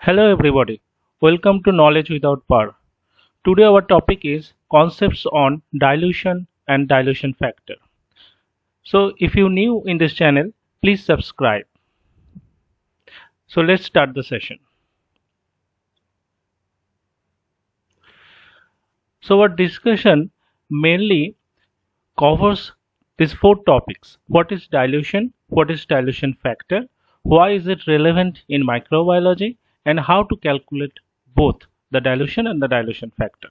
Hello everybody, welcome to Knowledge Without Bar. Today our topic is concepts on dilution and dilution factor. So if you're new in this channel, please subscribe. So let's start the session. So our discussion mainly covers these four topics. What is dilution? What is dilution factor? Why is it relevant in microbiology? And how to calculate both the dilution and the dilution factor.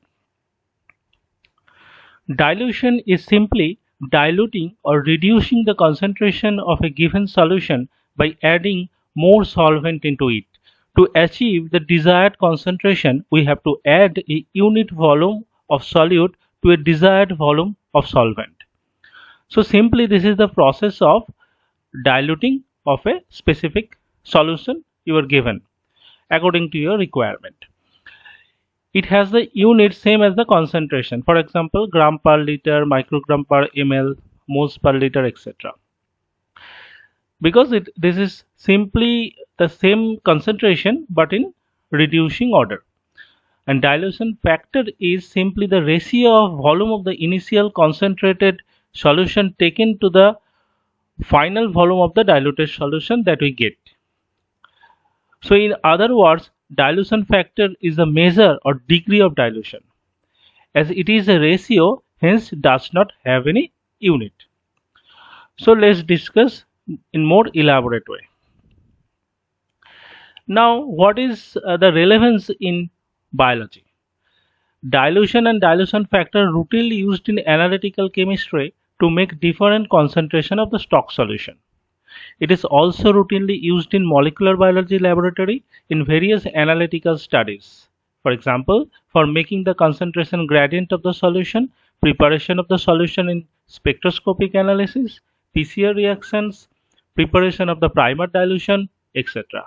Dilution is simply diluting or reducing the concentration of a given solution by adding more solvent into it. To achieve the desired concentration, we have to add a unit volume of solute to a desired volume of solvent. So simply this is the process of diluting of a specific solution you are given according to your requirement. It has the unit same as the concentration. For example, gram per liter, microgram per ml, moles per liter, etc. Because this is simply the same concentration but in reducing order. And dilution factor is simply the ratio of volume of the initial concentrated solution taken to the final volume of the diluted solution that we get. So in other words, dilution factor is a measure or degree of dilution. As it is a ratio, hence does not have any unit. So let's discuss in more elaborate way. Now, what is the relevance in biology? Dilution and dilution factor routinely used in analytical chemistry to make different concentration of the stock solution. It is also routinely used in molecular biology laboratory in various analytical studies. For example, for making the concentration gradient of the solution, preparation of the solution in spectroscopic analysis, PCR reactions, preparation of the primer dilution, etc.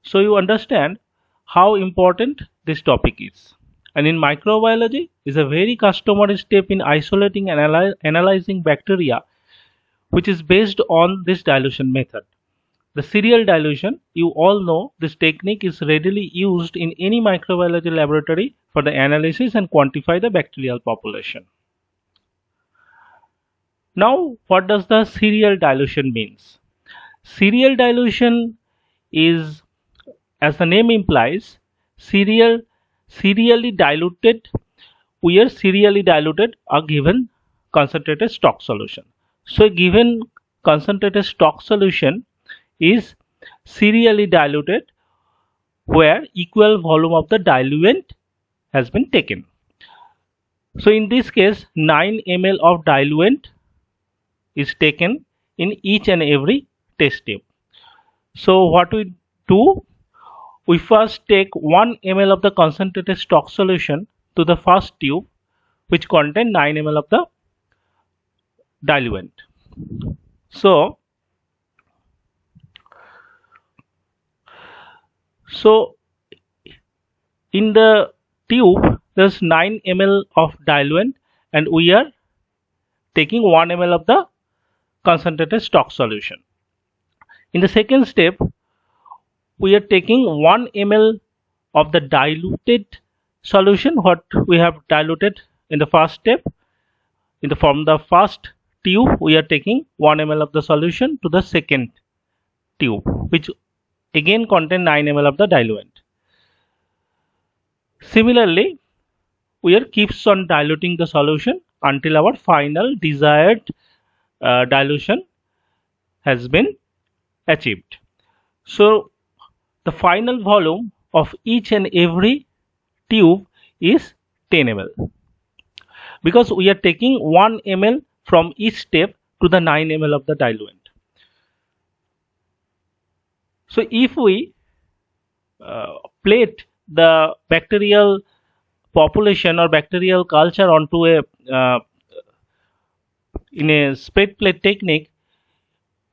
So you understand how important this topic is. And in microbiology is a very customary step in isolating and analyzing bacteria, which is based on this dilution method. The serial dilution, you all know this technique is readily used in any microbiology laboratory for the analysis and quantify the bacterial population. Now, what does the serial dilution means? Serial dilution is, as the name implies, serially diluted. We are serially diluted a given concentrated stock solution. So a given concentrated stock solution is serially diluted where equal volume of the diluent has been taken. So in this case 9 ml of diluent is taken in each and every test tube. So what we do, we first take 1 ml of the concentrated stock solution to the first tube which contain 9 ml of the diluent. So in the tube there's 9 ml of diluent and we are taking 1 ml of the concentrated stock solution. In the second step, we are taking 1 ml of the diluted solution what we have diluted in the first step. From the first tube we are taking 1 ml of the solution to the second tube which again contain 9 ml of the diluent. Similarly, we are keeps on diluting the solution until our final desired dilution has been achieved. So the final volume of each and every tube is 10 ml because we are taking 1 ml from each step to the 9 ml of the diluent. So if we plate the bacterial population or bacterial culture onto a in a spread plate technique,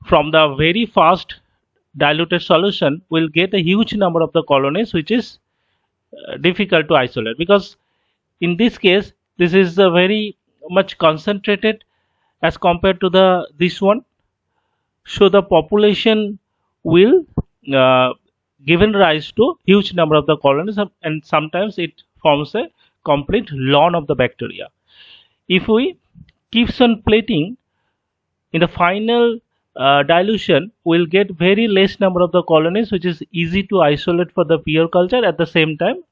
from the very first diluted solution we'll get a huge number of the colonies which is difficult to isolate because in this case this is very much concentrated as compared to this one. So the population will given rise to huge number of the colonies, and sometimes it forms a complete lawn of the bacteria. If we keeps on plating, in the final dilution we'll get very less number of the colonies, which is easy to isolate for the pure culture, at the same time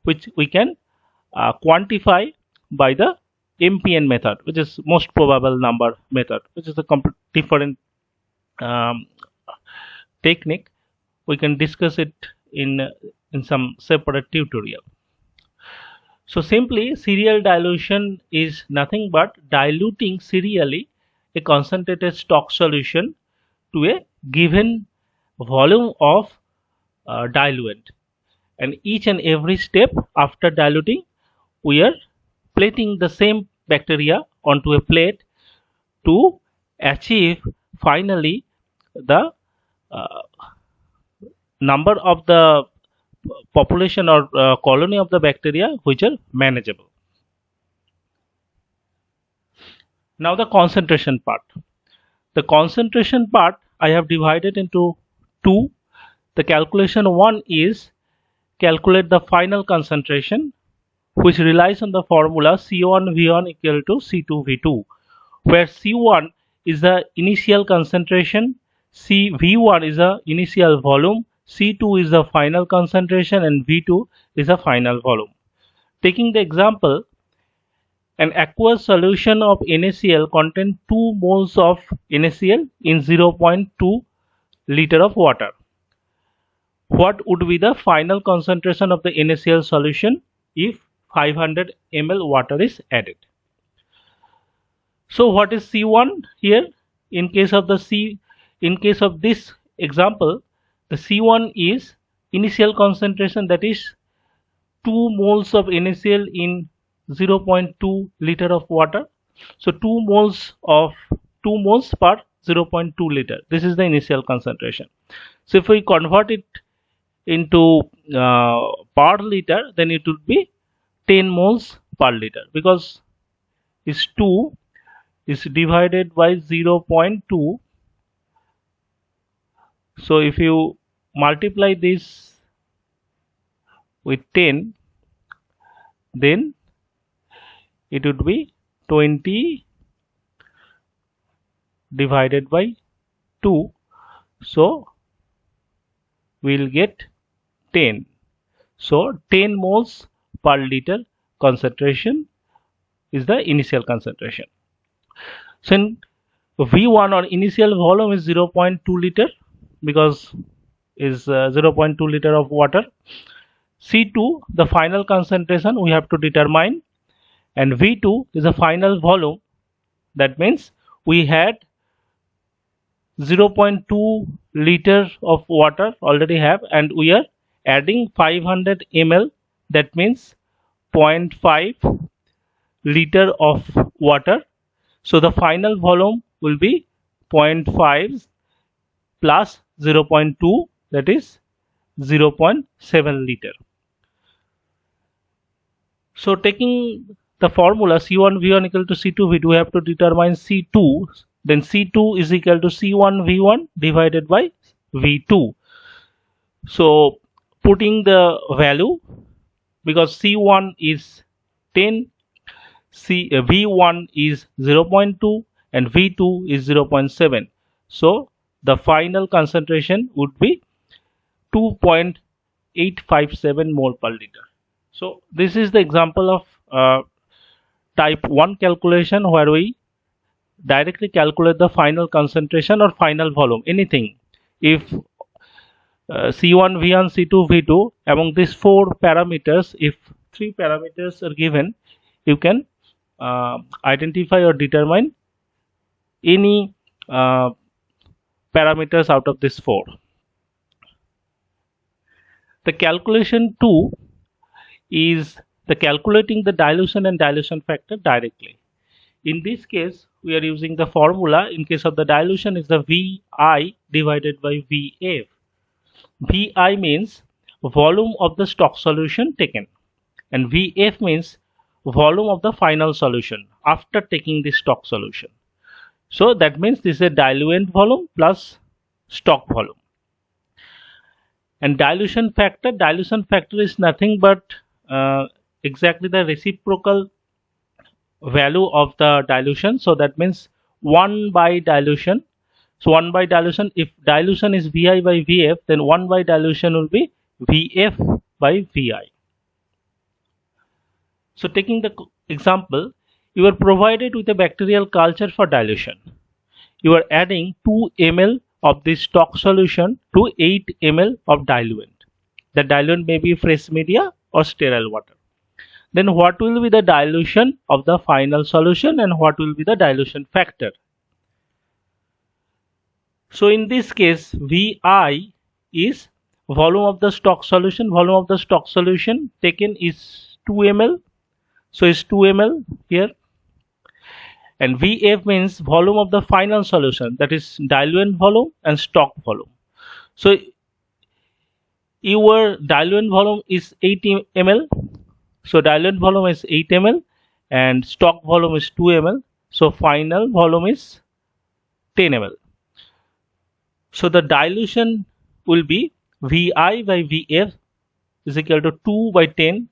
which we can quantify by the MPN method, which is most probable number method, which is a complete different um, technique. We can discuss it in some separate tutorial. So simply serial dilution is nothing but diluting serially a concentrated stock solution to a given volume of diluent, and each and every step after diluting we are plating the same bacteria onto a plate to achieve finally the uh, number of the population or colony of the bacteria which are manageable. Now the concentration part. The concentration part I have divided into two. The calculation one is calculate the final concentration, which relies on the formula C1V1 equal to C2V2, where C1 is the initial concentration, V1 is the initial volume, C2 is the final concentration, and V2 is the final volume. Taking the example, an aqueous solution of NaCl contains 2 moles of NaCl in 0.2 liter of water. What would be the final concentration of the NaCl solution if 500 ml water is added? So what is C1 here? In case of this example, the C1 is initial concentration, that is 2 moles of NaCl in 0.2 liter of water. So 2 moles per 0.2 liter. This is the initial concentration. So if we convert it into per liter, then it would be 10 moles per liter, because is 2 is divided by 0.2. So if you multiply this with 10, then it would be 20 divided by 2. So we'll get 10. So 10 moles per liter concentration is the initial concentration. So V1 or initial volume is 0.2 liter, because is 0.2 liter of water. C2, the final concentration we have to determine, and V2 is the final volume. That means we had 0.2 liter of water already have, and we are adding 500 ml, that means 0.5 liter of water. So the final volume will be 0.5 plus 0.2, that is 0.7 liter. So taking the formula C1V1 equal to C2V2, we have to determine C2. Then C2 is equal to C1V1 divided by V2. So putting the value, because C1 is 10, V1 is 0.2 and V2 is 0.7. So the final concentration would be 2.857 mole per liter. So this is the example of type 1 calculation, where we directly calculate the final concentration or final volume, anything. If C1, V1, C2, V2, among these 4 parameters, if 3 parameters are given, you can identify or determine any parameters out of these 4. The calculation 2 is the calculating the dilution and dilution factor directly. In this case, we are using the formula. In case of the dilution, is the VI divided by VF. VI means volume of the stock solution taken, and VF means volume of the final solution after taking the stock solution. So that means this is a diluent volume plus stock volume. And dilution factor is nothing but exactly the reciprocal value of the dilution. So that means 1 by dilution. So 1 by dilution, if dilution is Vi by Vf, then 1 by dilution will be Vf by Vi. So taking the example, you are provided with a bacterial culture for dilution. You are adding 2 ml of this stock solution to 8 ml of diluent. The diluent may be fresh media or sterile water. Then what will be the dilution of the final solution and what will be the dilution factor? So in this case, Vi is volume of the stock solution. Volume of the stock solution taken is 2 ml. So it's 2 ml here. And Vf means volume of the final solution, that is diluent volume and stock volume. So your diluent volume is 8 ml. So diluent volume is 8 ml and stock volume is 2 ml. So final volume is 10 ml. So the dilution will be Vi by Vf is equal to 2 by 10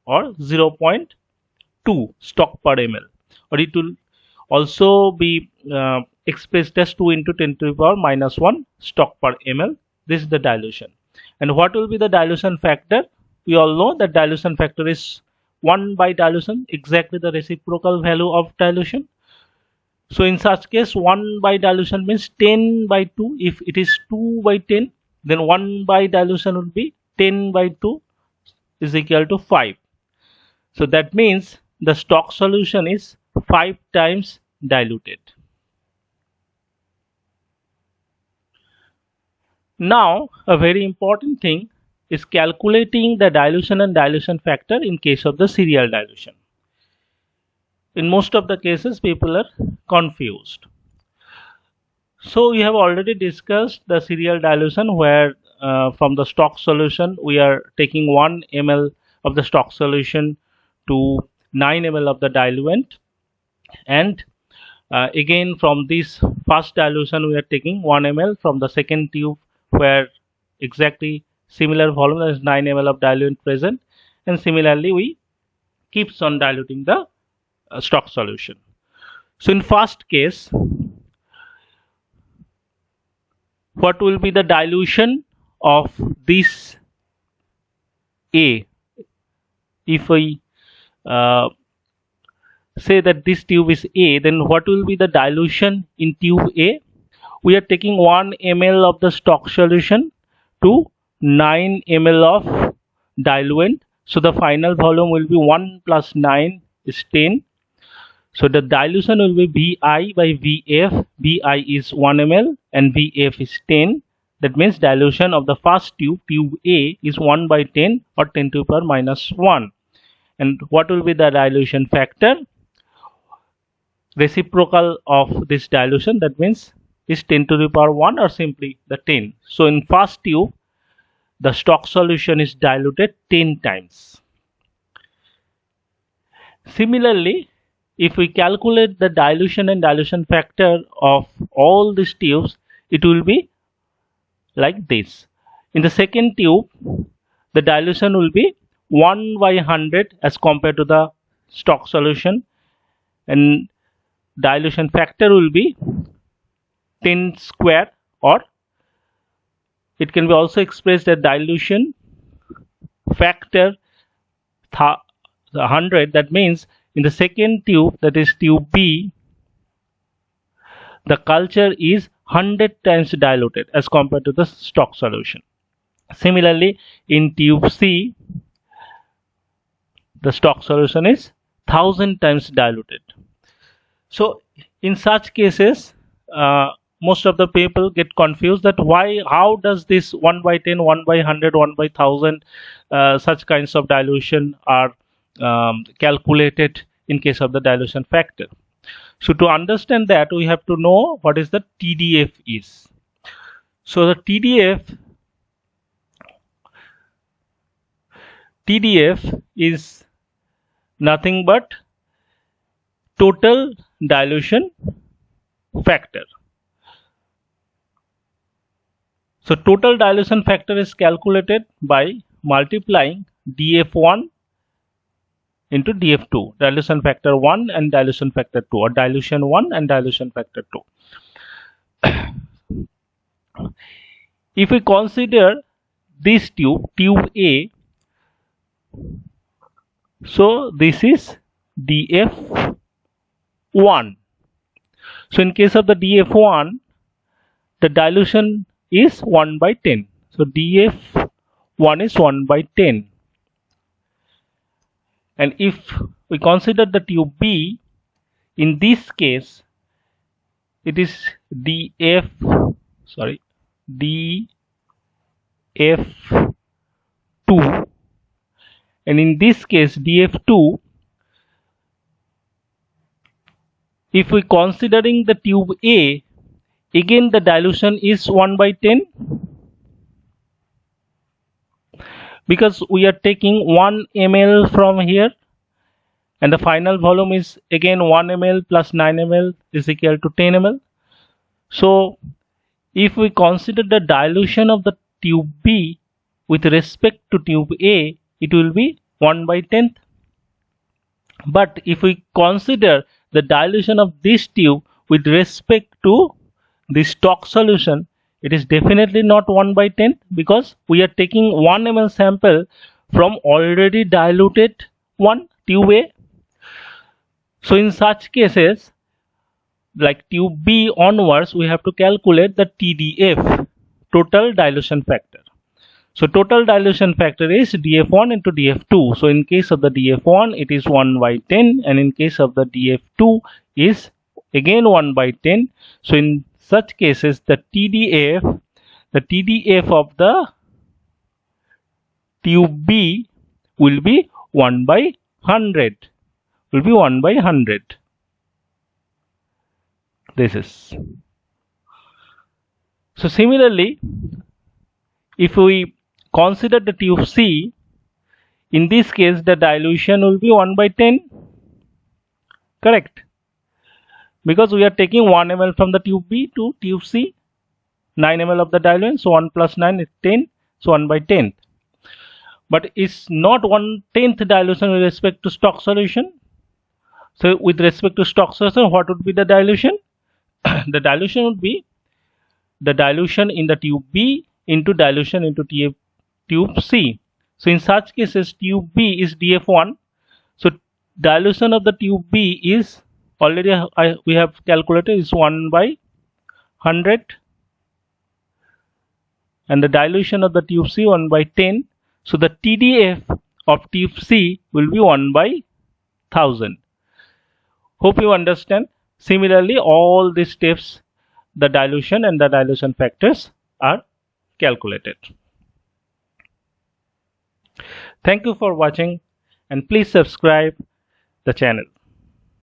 or 0.2 stock per ml, or it will also be expressed as 2 into 10 to the power minus 1 stock per ml. This is the dilution. And what will be the dilution factor? We all know that dilution factor is 1 by dilution, exactly the reciprocal value of dilution. So in such case, 1 by dilution means 10 by 2. If it is 2 by 10, then 1 by dilution would be 10 by 2 is equal to 5. So that means the stock solution is 5 times diluted. Now, a very important thing is calculating the dilution and dilution factor in case of the serial dilution. In most of the cases, people are confused. So we have already discussed the serial dilution, where from the stock solution we are taking 1 ml of the stock solution to 9 ml of the diluent, and again from this first dilution we are taking 1 ml from the second tube where exactly similar volume, that is 9 ml of diluent present, and similarly we keeps on diluting the stock solution. So in first case, what will be the dilution of this A? If we say that this tube is A, then what will be the dilution in tube A? We are taking 1 ml of the stock solution to 9 ml of diluent. So the final volume will be 1 plus 9 is 10. So the dilution will be Vi by Vf. Vi is 1 ml and Vf is 10. That means dilution of the first tube, tube A, is 1 by 10 or 10 to the power minus 1. And what will be the dilution factor? Reciprocal of this dilution, that means is 10 to the power 1 or simply the 10. So in first tube, the stock solution is diluted 10 times. Similarly, if we calculate the dilution and dilution factor of all these tubes, it will be like this. In the second tube, the dilution will be 1 by 100 as compared to the stock solution, and dilution factor will be 10 square, or it can be also expressed as dilution factor 100. That means in the second tube, that is tube B, the culture is 100 times diluted as compared to the stock solution. Similarly, in tube C, the stock solution is 1000 times diluted. So in such cases, most of the people get confused that how does this 1 by 10, 1 by 100, 1 by 1000 such kinds of dilution are calculated in case of the dilution factor. So to understand that, we have to know what is the TDF is. So the TDF is nothing but total dilution factor. So total dilution factor is calculated by multiplying dF1 into dF2, dilution factor 1 and dilution factor 2, or dilution 1 and dilution factor 2. If we consider this tube A, so this is dF1. So in case of the dF1, the dilution is 1 by 10. So dF1 is 1 by 10. And if we consider the tube B, in this case it is dF2, and in this case dF2, if we considering the tube A, again the dilution is 1 by 10, because we are taking 1 ml from here, and the final volume is again 1 ml plus 9 ml is equal to 10 ml. So if we consider the dilution of the tube B with respect to tube A, it will be 1 by 10th. But if we consider the dilution of this tube with respect to the stock solution, it is definitely not 1 by 10th, because we are taking 1 ml sample from already diluted tube A. So in such cases, like tube B onwards, we have to calculate the TDF, total dilution factor. So total dilution factor is dF1 into dF2. So in case of the dF1, it is 1 by 10, and in case of the dF2 is again 1 by 10. So in such cases, the TDF of the tube B will be 1 by 100. Will be 1 by 100. This is. So similarly, if we consider the tube C, in this case the dilution will be 1 by 10. Correct? Because we are taking 1 ml from the tube B to tube C, 9 ml of the diluent, so 1 plus 9 is 10, so 1 by 10th. But it's not 1/10th dilution with respect to stock solution. So with respect to stock solution, what would be the dilution? The dilution would be the dilution in the tube B into dilution into tube C. So in such cases, tube B is dF1. So dilution of the tube B is already we have calculated is 1 by 100, and the dilution of the tube C 1 by 10. So the TDF of tube C will be 1 by 1000. Hope you understand. Similarly, all these steps, the dilution and the dilution factors are calculated. Thank you for watching, and please subscribe the channel.